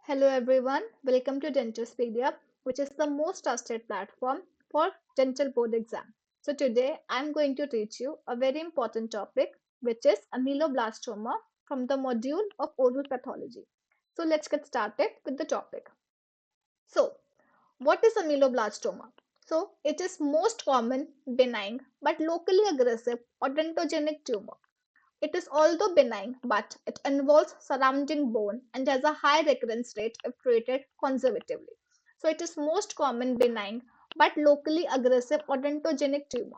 Hello everyone, welcome to Dentospedia, which is the most trusted platform for dental board exam. So today I'm going to teach you a very important topic, which is ameloblastoma from the module of oral pathology. So let's get started with the topic. So what is ameloblastoma? So it is most common benign but locally aggressive odontogenic tumor. It is although benign, but it involves surrounding bone and has a high recurrence rate if treated conservatively. So it is most common benign but locally aggressive odontogenic tumor.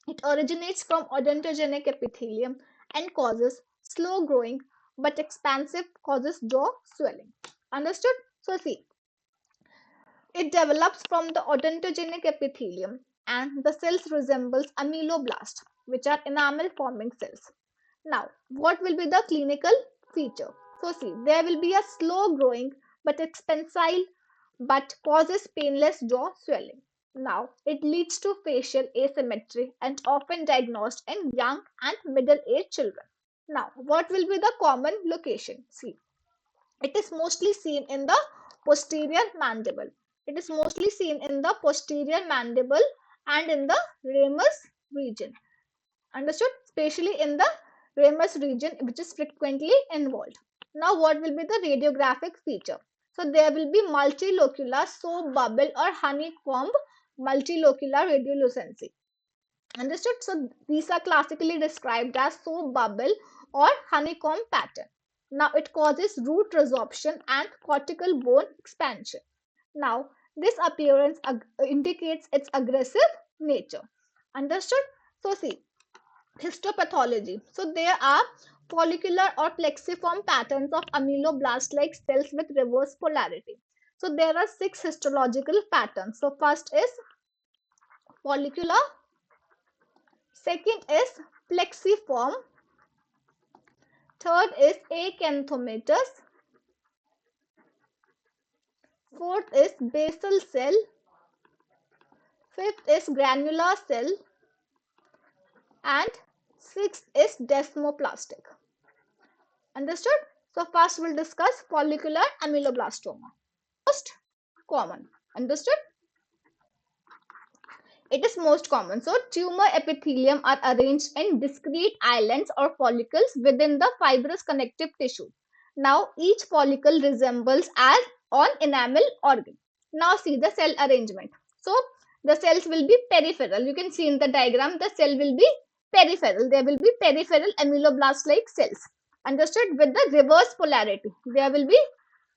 It originates from odontogenic epithelium and causes slow growing but expansive causes jaw swelling. Understood? So see, it develops from the odontogenic epithelium and the cells resembles ameloblast, which are enamel forming cells. Now, what will be the clinical feature? So see, there will be a slow growing but expansile but causes painless jaw swelling. Now, it leads to facial asymmetry and often diagnosed in young and middle-aged children. Now, what will be the common location? See, it is mostly seen in the posterior mandible. It is mostly seen in the posterior mandible and in the ramus region. Understood? Especially in the ramus region, which is frequently involved. Now, what will be the radiographic feature? So, there will be multilocular soap bubble or honeycomb multilocular radiolucency. Understood? So, these are classically described as soap bubble or honeycomb pattern. Now, it causes root resorption and cortical bone expansion. Now, this appearance indicates its aggressive nature. Understood? So, see, histopathology. So there are follicular or plexiform patterns of ameloblast-like cells with reverse polarity. So there are 6 histological patterns. So first is follicular, second is plexiform, third is acanthomatous, fourth is basal cell, fifth is granular cell, and sixth is desmoplastic. Understood? So first we'll discuss follicular ameloblastoma. Most common. Understood? It is most common. So tumor epithelium are arranged in discrete islands or follicles within the fibrous connective tissue. Now each follicle resembles as on enamel organ. Now see the cell arrangement. So the cells will be peripheral. You can see in the diagram the cell will be peripheral. There will be peripheral ameloblast-like cells. Understood? With the reverse polarity. There will be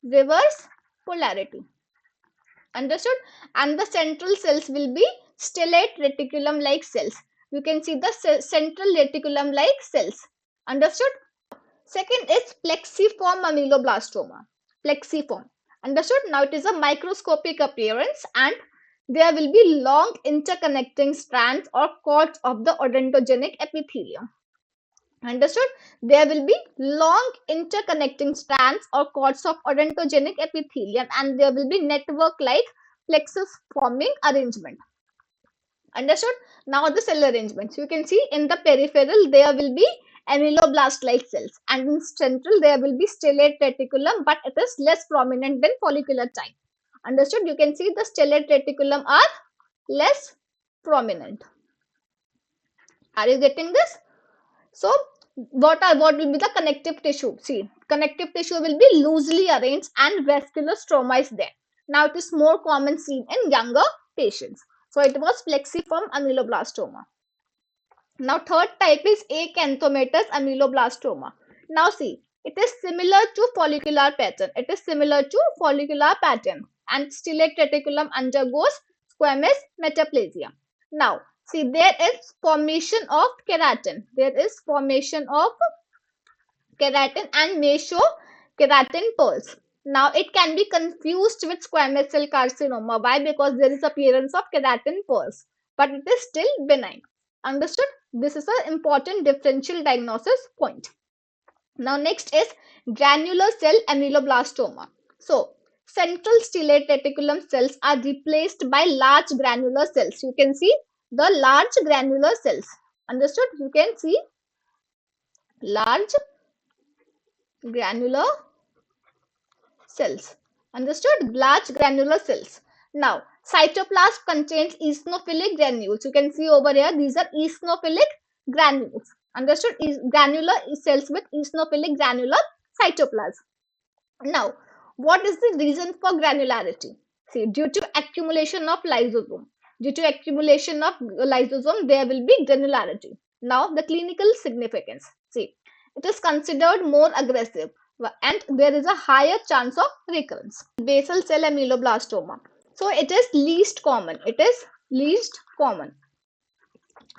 reverse polarity. Understood? And the central cells will be stellate reticulum like cells. You can see the central reticulum like cells. Understood? Second is plexiform ameloblastoma. Plexiform. Understood? Now it is a microscopic appearance and there will be long interconnecting strands or cords of the odontogenic epithelium. Understood? There will be long interconnecting strands or cords of odontogenic epithelium and there will be network-like plexus forming arrangement. Understood? Now the cell arrangement. So you can see in the peripheral there will be ameloblast-like cells and in central there will be stellate reticulum but it is less prominent than follicular type. Understood? You can see the stellate reticulum are less prominent. Are you getting this? So what will be the connective tissue? See, connective tissue will be loosely arranged and vascular stroma is there. Now it is more common seen in younger patients. So it was plexiform ameloblastoma. Now third type is acanthomatous ameloblastoma. Now see, it is similar to follicular pattern. It is similar to follicular pattern and stellate reticulum undergoes squamous metaplasia. Now see, there is formation of keratin. There is formation of keratin and mesokeratin pearls. Now, it can be confused with squamous cell carcinoma. Why? Because there is appearance of keratin pearls, but it is still benign. Understood? This is an important differential diagnosis point. Now, next is granular cell ameloblastoma. So, central stellate reticulum cells are replaced by large granular cells. You can see the large granular cells. Understood? You can see large granular cells. Understood? Large granular cells. Now, cytoplasm contains eosinophilic granules. You can see over here, these are eosinophilic granules. Understood? Granular cells with eosinophilic granular cytoplasm. Now, what is the reason for granularity? See, due to accumulation of lysosome. Due to accumulation of lysosome, there will be granularity. Now, the clinical significance. See, it is considered more aggressive and there is a higher chance of recurrence. Basal cell ameloblastoma. So, it is least common. It is least common.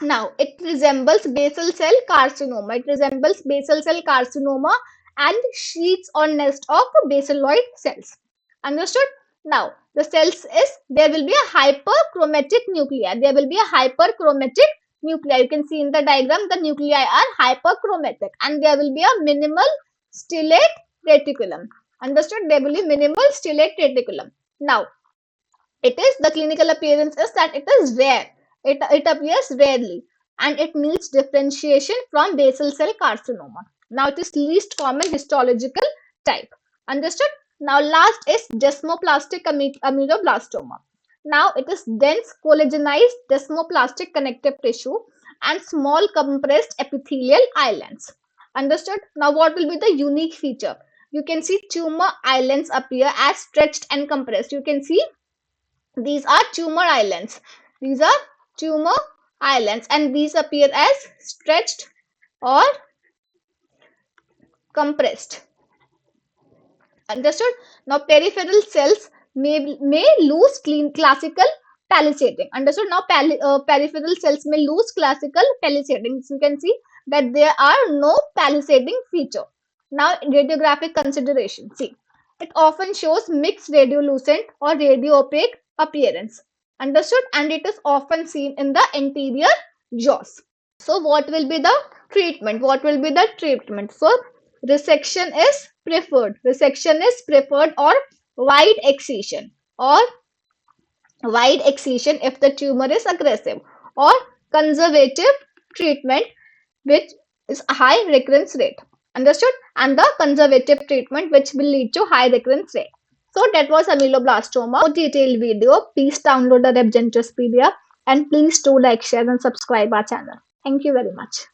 Now, it resembles basal cell carcinoma. It resembles basal cell carcinoma and sheets or nest of basaloid cells. Understood? Now, the cells is, there will be a hyperchromatic nuclei. There will be a hyperchromatic nuclei. You can see in the diagram, the nuclei are hyperchromatic and there will be a minimal stellate reticulum. Understood? There will be minimal stellate reticulum. Now, the clinical appearance is that it is rare. It appears rarely and it needs differentiation from basal cell carcinoma. Now it is least common histological type. Understood? Now last is desmoplastic ameloblastoma. Now it is dense collagenized desmoplastic connective tissue and small compressed epithelial islands. Understood? Now what will be the unique feature? You can see tumor islands appear as stretched and compressed. You can see these are tumor islands. These are tumor islands and these appear as stretched or compressed. Understood? Now peripheral cells may lose classical palisading. Understood? Now peripheral cells may lose classical palisading. So you can see that there are no palisading feature. Now radiographic consideration. See, it often shows mixed radiolucent or radio-opaque appearance. Understood? And it is often seen in the anterior jaws. So what will be the treatment? What will be the treatment? So resection is preferred. Resection is preferred or wide excision if the tumor is aggressive, or conservative treatment which is a high recurrence rate. Understood? And the conservative treatment which will lead to high recurrence rate. So that was ameloblastoma. For detailed video, please download the Dentospedia and please do like, share and subscribe our channel. Thank you very much.